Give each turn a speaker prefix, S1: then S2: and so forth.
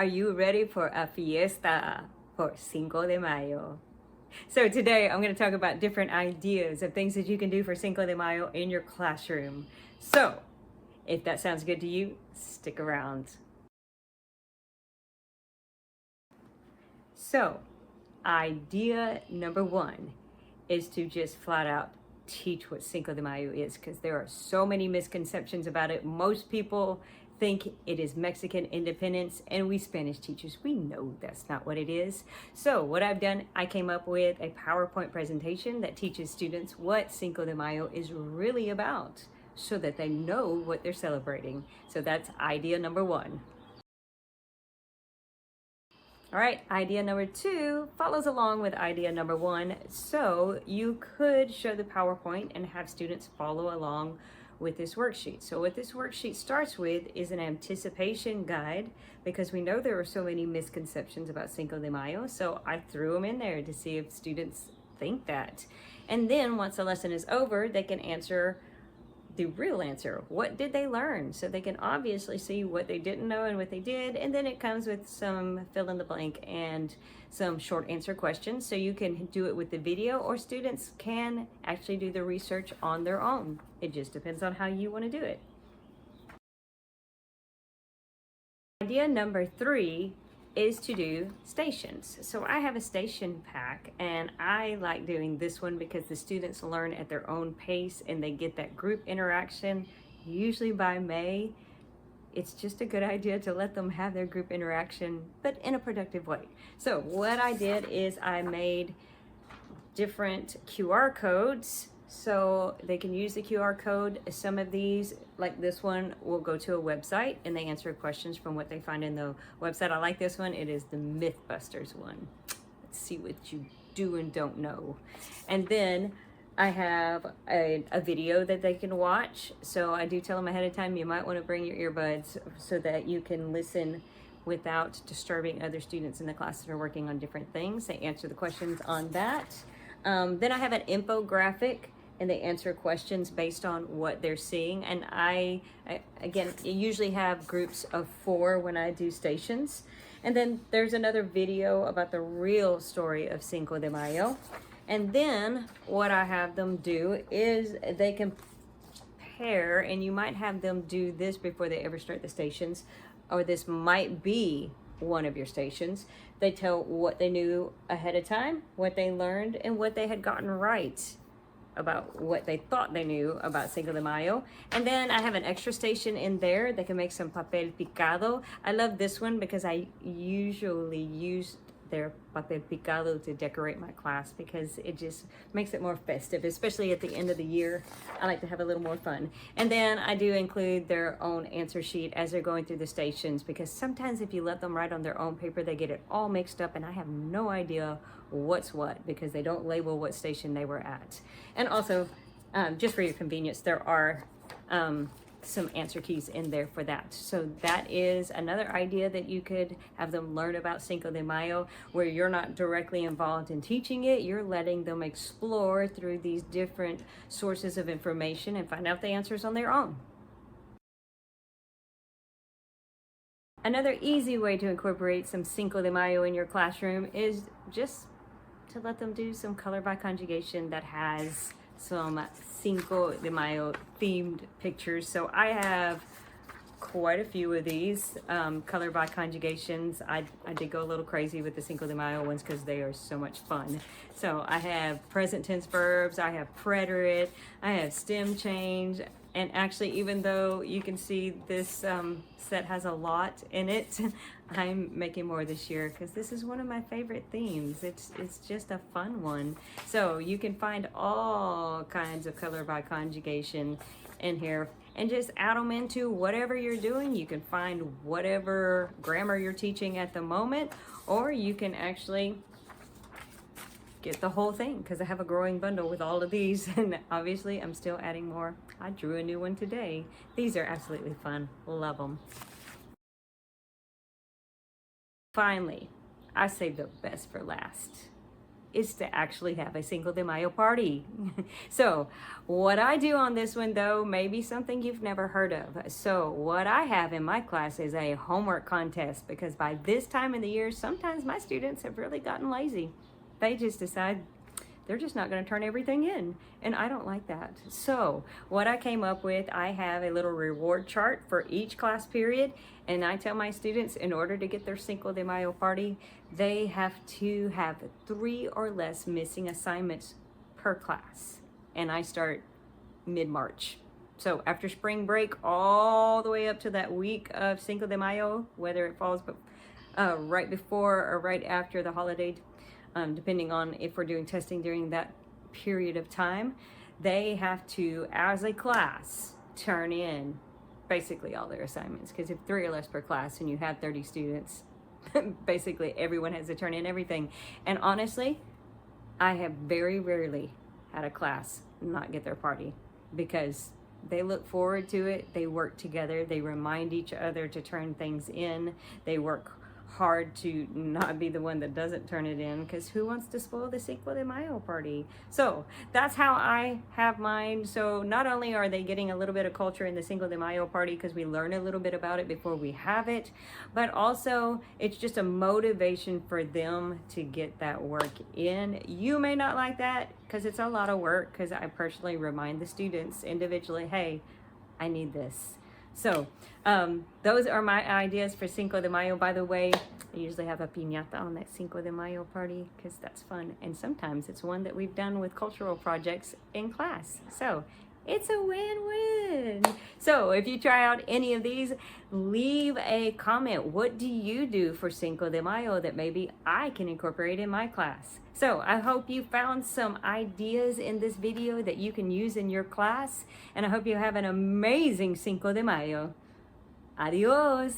S1: Are you ready for a fiesta for Cinco de Mayo? So today I'm going to talk about different ideas of things that you can do for Cinco de Mayo in your classroom. So if that sounds good to you, stick around. So idea number one is to just flat out teach what Cinco de Mayo is, because there are so many misconceptions about it. Most people think it is Mexican independence, and we Spanish teachers, we know that's not what it is. So what I've done, I came up with a PowerPoint presentation that teaches students what Cinco de Mayo is really about, so that they know what they're celebrating. So that's idea number one. All right, idea number two follows along with idea number one. So you could show the PowerPoint and have students follow along with this worksheet. So what this worksheet starts with is an anticipation guide, because we know there are so many misconceptions about Cinco de Mayo. So I threw them in there to see if students think that. And then once the lesson is over, they can answer the real answer. What did they learn? So they can obviously see what they didn't know and what they did. And then it comes with some fill in the blank and some short answer questions. So you can do it with the video, or students can actually do the research on their own. It just depends on how you want to do it. Idea number three is to do stations. So I have a station pack, and I like doing this one because the students learn at their own pace and they get that group interaction. Usually by May, it's just a good idea to let them have their group interaction, but in a productive way. So what I did is I made different QR codes so they can use the QR code. Some of these, like this one, will go to a website and they answer questions from what they find in the website. I like this one. It is the Mythbusters one. Let's see what you do and don't know. And then I have a video that they can watch. So I do tell them ahead of time, you might want to bring your earbuds so that you can listen without disturbing other students in the class that are working on different things. They answer the questions on that. Then I have an infographic, and they answer questions based on what they're seeing. And I again, usually have groups of 4 when I do stations. And then there's another video about the real story of Cinco de Mayo. And then what I have them do is they can pair, and you might have them do this before they ever start the stations, or this might be one of your stations. They tell what they knew ahead of time, what they learned, and what they had gotten right about what they thought they knew about Cinco de Mayo. And then I have an extra station in there. They can make some papel picado. I love this one because I usually use their papel picado to decorate my class, because it just makes it more festive, especially at the end of the year. I like to have a little more fun. And then I do include their own answer sheet as they're going through the stations, because sometimes if you let them write on their own paper, they get it all mixed up and I have no idea what's what, because they don't label what station they were at. And also, just for your convenience, there are some answer keys in there for that. So that is another idea that you could have them learn about Cinco de Mayo, where you're not directly involved in teaching it. You're letting them explore through these different sources of information and find out the answers on their own. Another easy way to incorporate some Cinco de Mayo in your classroom is just to let them do some color by conjugation that has some Cinco de Mayo themed pictures. So I have quite a few of these color by conjugations. I did go a little crazy with the Cinco de Mayo ones because they are so much fun. So I have present tense verbs, I have preterite, I have stem change. And actually, even though you can see this set has a lot in it, I'm making more this year because this is one of my favorite themes. It's just a fun one. So you can find all kinds of color by conjugation in here and just add them into whatever you're doing. You can find whatever grammar you're teaching at the moment, or you can actually get the whole thing, because I have a growing bundle with all of these, and obviously I'm still adding more. I drew a new one today. These are absolutely fun. Love them. Finally, I saved the best for last. is to actually have a Cinco de Mayo party. So what I do on this one though, may be something you've never heard of. So what I have in my class is a homework contest, because by this time in the year, sometimes my students have really gotten lazy. They just decide they're just not going to turn everything in, and I don't like that. So what I came up with, I have a little reward chart for each class period, and I tell my students, in order to get their Cinco de Mayo party, they have to have 3 or less missing assignments per class, and I start mid-March. So after spring break all the way up to that week of Cinco de Mayo, whether it falls right before or right after the holiday, depending on if we're doing testing during that period of time, they have to, as a class, turn in basically all their assignments. Because if 3 or less per class and you have 30 students, basically everyone has to turn in everything. And honestly, I have very rarely had a class not get their party, because they look forward to it, they work together, they remind each other to turn things in, they work hard to not be the one that doesn't turn it in, because who wants to spoil the Cinco de Mayo party? So that's how I have mine. So not only are they getting a little bit of culture in the Cinco de Mayo party, because we learn a little bit about it before we have it, but also it's just a motivation for them to get that work in. You may not like that because it's a lot of work, because I personally remind the students individually, hey, I need this. So those are my ideas for Cinco de Mayo. By the way, I usually have a piñata on that Cinco de Mayo party, because that's fun. And sometimes it's one that we've done with cultural projects in class. So it's a win-win. So if you try out any of these, leave a comment. What do you do for Cinco de Mayo that maybe I can incorporate in my class? So I hope you found some ideas in this video that you can use in your class. And I hope you have an amazing Cinco de Mayo. Adios.